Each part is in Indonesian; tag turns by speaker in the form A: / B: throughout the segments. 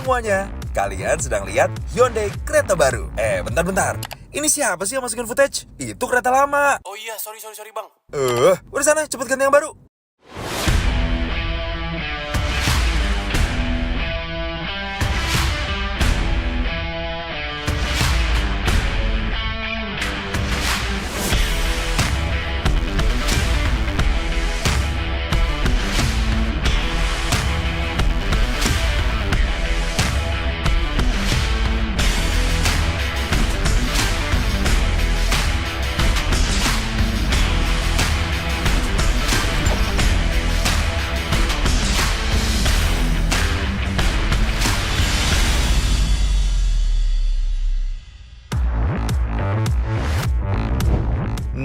A: semuanya, kalian sedang lihat Hyundai kereta baru. Bentar. Ini siapa sih yang masukin footage? Itu kereta lama.
B: Oh iya, sorry bang.
A: Udah sana, cepet ganti yang baru.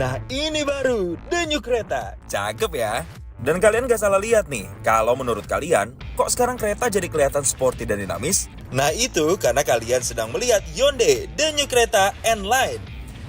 A: Nah ini baru The New Creta. Cakep ya. Dan kalian gak salah lihat nih, kalau menurut kalian, kok sekarang kereta jadi kelihatan sporty dan dinamis? Nah itu karena kalian sedang melihat Hyundai The New Creta N-Line.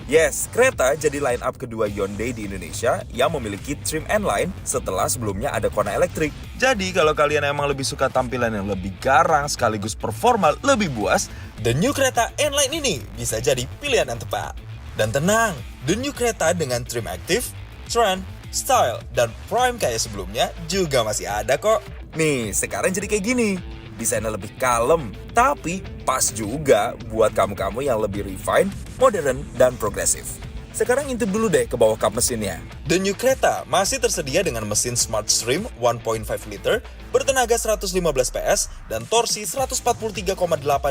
A: Yes, kereta jadi line up kedua Hyundai di Indonesia yang memiliki trim N-Line setelah sebelumnya ada Kona elektrik. Jadi kalau kalian emang lebih suka tampilan yang lebih garang sekaligus performa lebih buas, The New Creta N-Line ini bisa jadi pilihan yang tepat. Dan tenang, The New Creta dengan trim aktif, trend, style, dan prime kayak sebelumnya juga masih ada kok. Nih, sekarang jadi kayak gini. Desainnya lebih kalem, tapi pas juga buat kamu-kamu yang lebih refine, modern, dan progresif. Sekarang intip dulu deh ke bawah kap mesinnya. The New Creta masih tersedia dengan mesin Smart Stream 1.5 liter bertenaga 115 PS dan torsi 143,8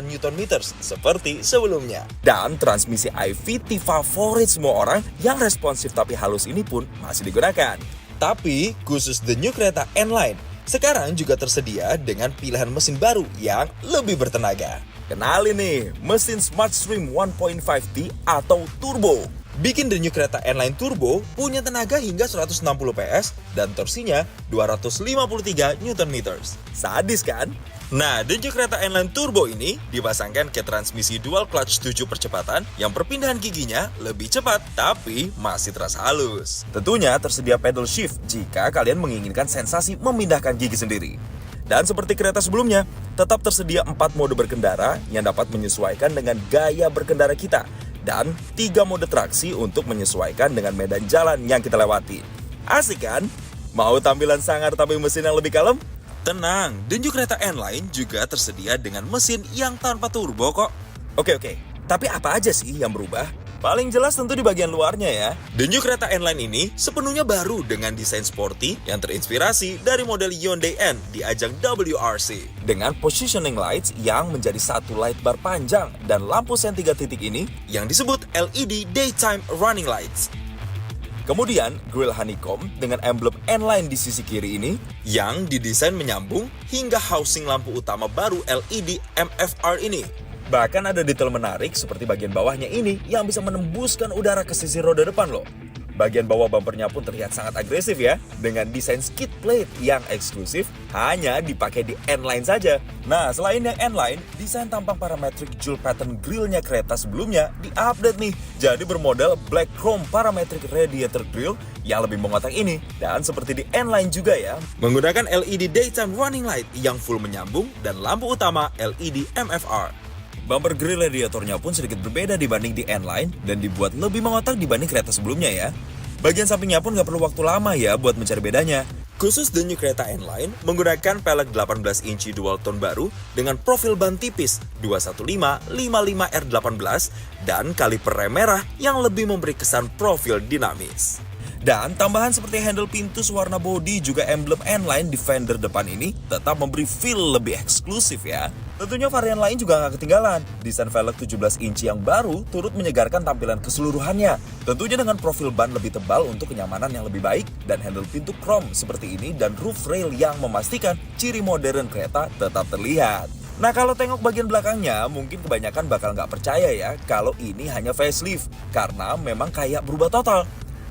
A: Nm seperti sebelumnya. Dan transmisi iVT favorit semua orang yang responsif tapi halus ini pun masih digunakan. Tapi khusus The New Creta N-Line sekarang juga tersedia dengan pilihan mesin baru yang lebih bertenaga. Kenalin nih, mesin Smart Stream 1.5T atau Turbo. Bikin The New Creta N-Line Turbo punya tenaga hingga 160 PS dan torsinya 253 Nm. Sadis kan? Nah, The New Creta N-Line Turbo ini dipasangkan ke transmisi dual clutch 7 percepatan yang perpindahan giginya lebih cepat tapi masih terasa halus. Tentunya tersedia pedal shift jika kalian menginginkan sensasi memindahkan gigi sendiri. Dan seperti kereta sebelumnya, tetap tersedia 4 mode berkendara yang dapat menyesuaikan dengan gaya berkendara kita. Dan 3 mode traksi untuk menyesuaikan dengan medan jalan yang kita lewati. Asik kan? Mau tampilan sangar tapi mesin yang lebih kalem? Tenang, The New Creta N-Line juga tersedia dengan mesin yang tanpa turbo kok. Oke, tapi apa aja sih yang berubah? Paling jelas tentu di bagian luarnya ya. The New Creta N-Line ini sepenuhnya baru dengan desain sporty yang terinspirasi dari model Hyundai N di ajang WRC. Dengan positioning lights yang menjadi satu light bar panjang dan lampu sen 3 titik ini yang disebut LED Daytime Running Lights. Kemudian grill honeycomb dengan emblem N-Line di sisi kiri ini yang didesain menyambung hingga housing lampu utama baru LED MFR ini. Bahkan ada detail menarik seperti bagian bawahnya ini yang bisa menembuskan udara ke sisi roda depan loh. Bagian bawah bumpernya pun terlihat sangat agresif ya, dengan desain skid plate yang eksklusif hanya dipakai di N-Line saja. Nah, selain yang N-Line, desain tampang parametric jewel pattern grillnya kereta sebelumnya di-update nih. Jadi bermodel black chrome parametric radiator grill yang lebih mengotak ini. Dan seperti di N-Line juga ya, menggunakan LED daytime running light yang full menyambung dan lampu utama LED MFR. Bumper grill radiatornya pun sedikit berbeda dibanding di N-Line dan dibuat lebih mengotak dibanding kereta sebelumnya ya. Bagian sampingnya pun gak perlu waktu lama ya buat mencari bedanya. Khusus The New Creta N-Line menggunakan pelek 18 inci dual tone baru dengan profil ban tipis 215-55R18 dan kaliper rem merah yang lebih memberi kesan profil dinamis. Dan tambahan seperti handle pintu warna bodi juga emblem N-Line di fender depan ini tetap memberi feel lebih eksklusif ya. Tentunya varian lain juga gak ketinggalan. Desain velg 17 inci yang baru turut menyegarkan tampilan keseluruhannya. Tentunya dengan profil ban lebih tebal untuk kenyamanan yang lebih baik dan handle pintu chrome seperti ini dan roof rail yang memastikan ciri modern kereta tetap terlihat. Nah kalau tengok bagian belakangnya mungkin kebanyakan bakal gak percaya ya kalau ini hanya facelift karena memang kayak berubah total.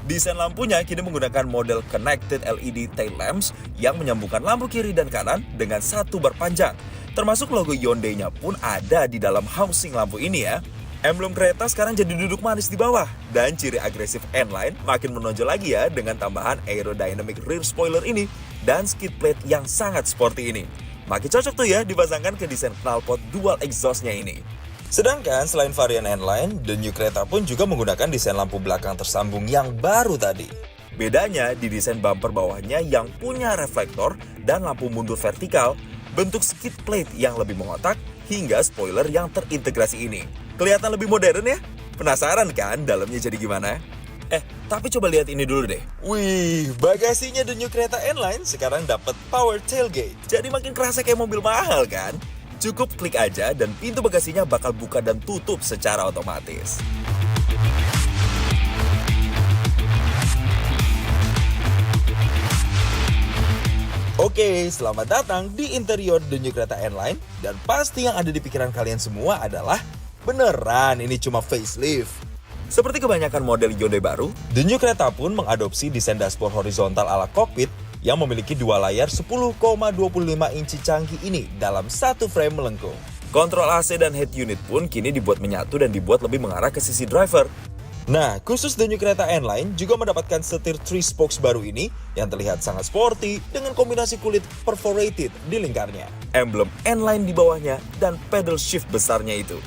A: Desain lampunya kini menggunakan model connected LED tail lamps yang menyambungkan lampu kiri dan kanan dengan satu bar panjang. Termasuk logo Hyundai-nya pun ada di dalam housing lampu ini ya. Emblem kereta sekarang jadi duduk manis di bawah. Dan ciri agresif N-Line makin menonjol lagi ya dengan tambahan aerodynamic rear spoiler ini dan skid plate yang sangat sporty ini. Makin cocok tuh ya dipasangkan ke desain knalpot dual exhaust-nya ini. Sedangkan selain varian N-Line, The New Creta pun juga menggunakan desain lampu belakang tersambung yang baru tadi. Bedanya di desain bumper bawahnya yang punya reflektor dan lampu mundur vertikal, bentuk skid plate yang lebih mengotak, hingga spoiler yang terintegrasi ini. Kelihatan lebih modern ya? Penasaran kan dalamnya jadi gimana? Tapi coba lihat ini dulu deh. Wih, bagasinya The New Creta N-Line sekarang dapat power tailgate. Jadi makin kerasa kayak mobil mahal kan? Cukup klik aja dan pintu bagasinya bakal buka dan tutup secara otomatis. Oke, selamat datang di interior The New Creta N-Line. Dan pasti yang ada di pikiran kalian semua adalah, beneran ini cuma facelift? Seperti kebanyakan model Hyundai baru, The New Creta pun mengadopsi desain dashboard horizontal ala cockpit yang memiliki dua layar 10,25 inci canggih ini dalam satu frame melengkung. Kontrol AC dan head unit pun kini dibuat menyatu dan dibuat lebih mengarah ke sisi driver. Nah, khusus The New Creta N-Line juga mendapatkan setir 3 spokes baru ini yang terlihat sangat sporty dengan kombinasi kulit perforated di lingkarnya, emblem N-Line di bawahnya, dan pedal shift besarnya itu.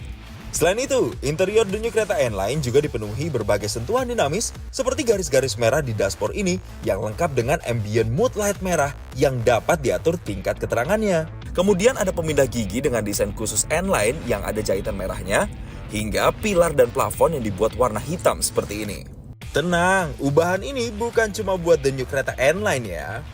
A: Selain itu, interior The New Creta N-Line juga dipenuhi berbagai sentuhan dinamis seperti garis-garis merah di dashboard ini yang lengkap dengan ambient mood light merah yang dapat diatur tingkat keterangannya. Kemudian ada pemindah gigi dengan desain khusus N-Line yang ada jahitan merahnya, hingga pilar dan plafon yang dibuat warna hitam seperti ini. Tenang, ubahan ini bukan cuma buat The New Creta N-Line ya.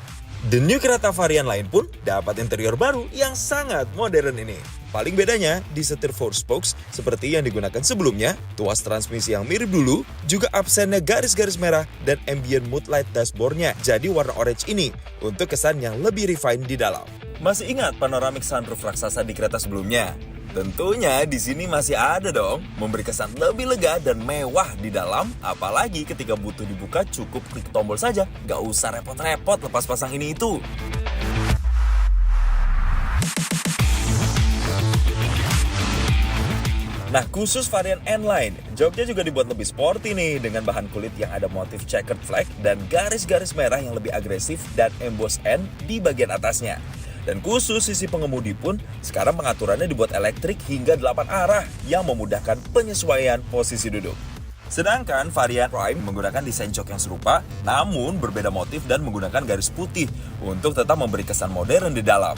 A: The New Creta varian lain pun dapat interior baru yang sangat modern ini. Paling bedanya di setir 4 spokes seperti yang digunakan sebelumnya, tuas transmisi yang mirip dulu, juga absennya garis-garis merah dan ambient mood light dashboardnya jadi warna orange ini untuk kesan yang lebih refined di dalam. Masih ingat panoramic sunroof raksasa di kereta sebelumnya? Tentunya di sini masih ada dong, memberi kesan lebih lega dan mewah di dalam, apalagi ketika butuh dibuka cukup klik tombol saja, gak usah repot-repot lepas pasang ini itu. Nah, khusus varian N-Line, joknya juga dibuat lebih sporty nih dengan bahan kulit yang ada motif checkered flag dan garis-garis merah yang lebih agresif dan emboss N di bagian atasnya. Dan khusus sisi pengemudi pun sekarang pengaturannya dibuat elektrik hingga 8 arah yang memudahkan penyesuaian posisi duduk. Sedangkan varian Prime menggunakan desain jok yang serupa namun berbeda motif dan menggunakan garis putih untuk tetap memberi kesan modern di dalam.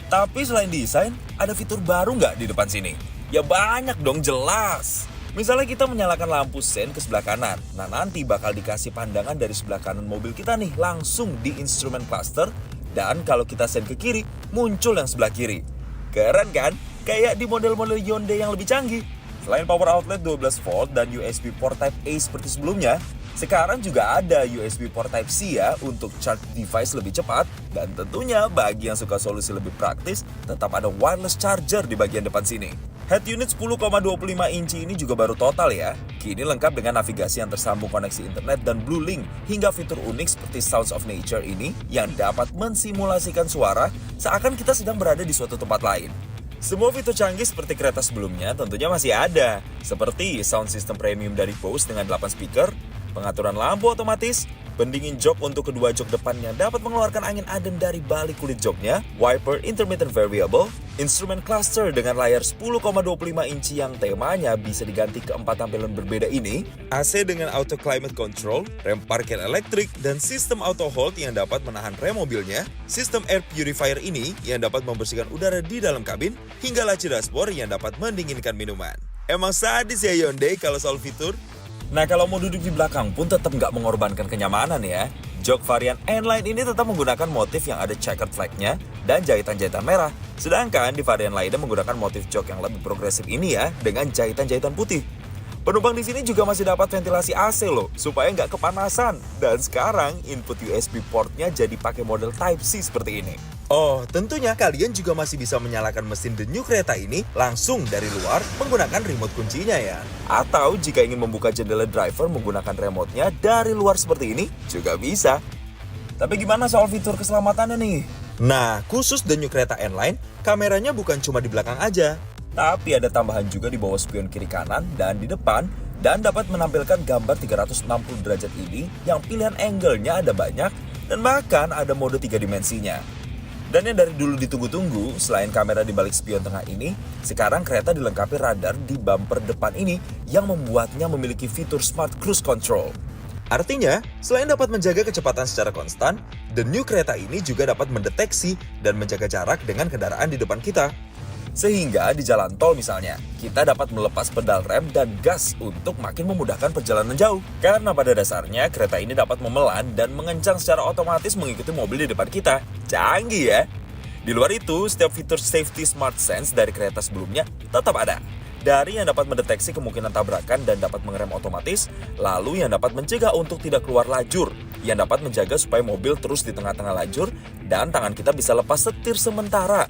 A: Tapi selain desain, ada fitur baru nggak di depan sini? Ya banyak dong, jelas. Misalnya kita menyalakan lampu sen ke sebelah kanan. Nah, nanti bakal dikasih pandangan dari sebelah kanan mobil kita nih langsung di instrument cluster. Dan kalau kita sen ke kiri, muncul yang sebelah kiri. Keren kan? Kayak di model-model Hyundai yang lebih canggih. Selain power outlet 12 volt dan USB port Type A seperti sebelumnya, sekarang juga ada USB port Type C ya untuk charge device lebih cepat. Dan tentunya bagi yang suka solusi lebih praktis, tetap ada wireless charger di bagian depan sini. Head unit 10,25 inci ini juga baru total ya. Kini lengkap dengan navigasi yang tersambung koneksi internet dan BlueLink, hingga fitur unik seperti Sounds of Nature ini yang dapat mensimulasikan suara seakan kita sedang berada di suatu tempat lain. Semua fitur canggih seperti kereta sebelumnya tentunya masih ada, seperti sound system premium dari Bose dengan 8 speaker, pengaturan lampu otomatis, pendingin jok untuk kedua jok depan yang dapat mengeluarkan angin adem dari balik kulit joknya, wiper intermittent variable, instrument cluster dengan layar 10,25 inci yang temanya bisa diganti ke 4 tampilan berbeda ini, AC dengan auto climate control, rem parkir elektrik, dan sistem auto hold yang dapat menahan rem mobilnya, sistem air purifier ini yang dapat membersihkan udara di dalam kabin, hingga laci dashboard yang dapat mendinginkan minuman. Emang sadis ya Hyundai kalau soal fitur? Nah, kalau mau duduk di belakang pun tetap nggak mengorbankan kenyamanan ya. Jok varian N-Line ini tetap menggunakan motif yang ada checkered flag-nya dan jahitan-jahitan merah. Sedangkan di varian lainnya menggunakan motif jok yang lebih progresif ini ya, dengan jahitan-jahitan putih. Penumpang di sini juga masih dapat ventilasi AC loh, supaya nggak kepanasan. Dan sekarang input USB port-nya jadi pakai model Type C seperti ini. Oh, tentunya kalian juga masih bisa menyalakan mesin The New Creta ini langsung dari luar menggunakan remote kuncinya ya. Atau jika ingin membuka jendela driver menggunakan remote-nya dari luar seperti ini juga bisa. Tapi gimana soal fitur keselamatannya nih? Nah, khusus The New Creta N-Line, kameranya bukan cuma di belakang aja, tapi ada tambahan juga di bawah spion kiri kanan dan di depan, dan dapat menampilkan gambar 360 derajat ini yang pilihan angle-nya ada banyak dan bahkan ada mode 3 dimensinya. Dan yang dari dulu ditunggu-tunggu, selain kamera di balik spion tengah ini, sekarang kereta dilengkapi radar di bumper depan ini yang membuatnya memiliki fitur Smart Cruise Control. Artinya, selain dapat menjaga kecepatan secara konstan, the new kereta ini juga dapat mendeteksi dan menjaga jarak dengan kendaraan di depan kita. Sehingga di jalan tol misalnya, kita dapat melepas pedal rem dan gas untuk makin memudahkan perjalanan jauh. Karena pada dasarnya kereta ini dapat memelan dan mengencang secara otomatis mengikuti mobil di depan kita. Canggih ya! Di luar itu, setiap fitur Safety Smart Sense dari kereta sebelumnya tetap ada. Dari yang dapat mendeteksi kemungkinan tabrakan dan dapat mengerem otomatis, lalu yang dapat mencegah untuk tidak keluar lajur, yang dapat menjaga supaya mobil terus di tengah-tengah lajur, dan tangan kita bisa lepas setir sementara.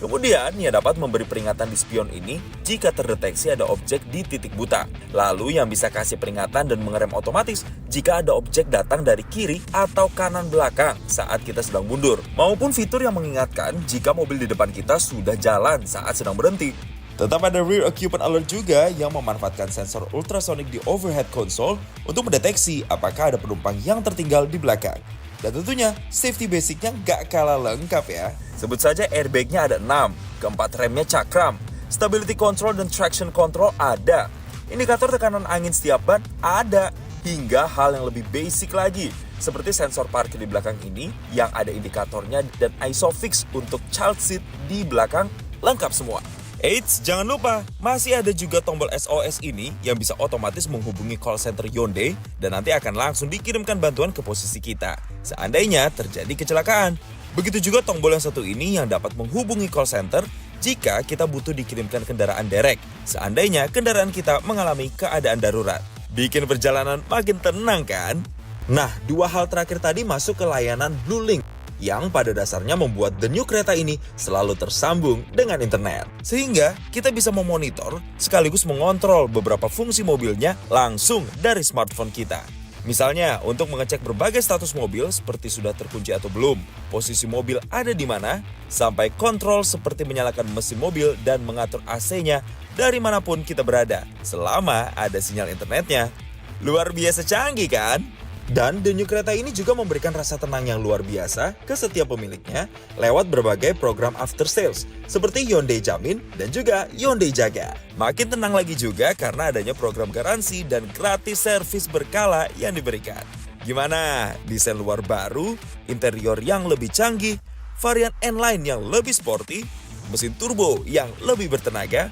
A: Kemudian, ia dapat memberi peringatan di spion ini jika terdeteksi ada objek di titik buta. Lalu yang bisa kasih peringatan dan mengerem otomatis jika ada objek datang dari kiri atau kanan belakang saat kita sedang mundur. Maupun fitur yang mengingatkan jika mobil di depan kita sudah jalan saat sedang berhenti. Tetap ada rear occupant alert juga yang memanfaatkan sensor ultrasonic di overhead console untuk mendeteksi apakah ada penumpang yang tertinggal di belakang. Dan tentunya, safety basicnya gak kalah lengkap ya. Sebut saja airbagnya ada 6, keempat remnya cakram, stability control dan traction control ada, indikator tekanan angin setiap ban ada, hingga hal yang lebih basic lagi, seperti sensor parkir di belakang ini yang ada indikatornya dan ISOFIX untuk child seat di belakang, lengkap semua. Eits, jangan lupa, masih ada juga tombol SOS ini yang bisa otomatis menghubungi call center Hyundai dan nanti akan langsung dikirimkan bantuan ke posisi kita, seandainya terjadi kecelakaan. Begitu juga tombol yang satu ini yang dapat menghubungi call center jika kita butuh dikirimkan kendaraan derek, seandainya kendaraan kita mengalami keadaan darurat. Bikin perjalanan makin tenang kan? Nah, dua hal terakhir tadi masuk ke layanan BlueLink, yang pada dasarnya membuat the new kereta ini selalu tersambung dengan internet. Sehingga kita bisa memonitor sekaligus mengontrol beberapa fungsi mobilnya langsung dari smartphone kita. Misalnya untuk mengecek berbagai status mobil seperti sudah terkunci atau belum, posisi mobil ada di mana, sampai kontrol seperti menyalakan mesin mobil dan mengatur AC-nya dari manapun kita berada selama ada sinyal internetnya. Luar biasa canggih kan? Dan the new kereta ini juga memberikan rasa tenang yang luar biasa ke setiap pemiliknya lewat berbagai program after sales seperti Hyundai Jamin dan juga Hyundai Jaga. Makin tenang lagi juga karena adanya program garansi dan gratis servis berkala yang diberikan. Gimana? Desain luar baru, interior yang lebih canggih, varian N-Line yang lebih sporty, mesin turbo yang lebih bertenaga,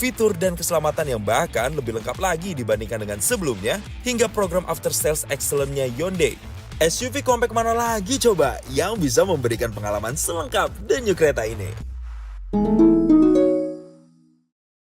A: fitur dan keselamatan yang bahkan lebih lengkap lagi dibandingkan dengan sebelumnya, hingga program after sales excellent-nya Hyundai. SUV compact mana lagi coba yang bisa memberikan pengalaman selengkap the new kereta ini?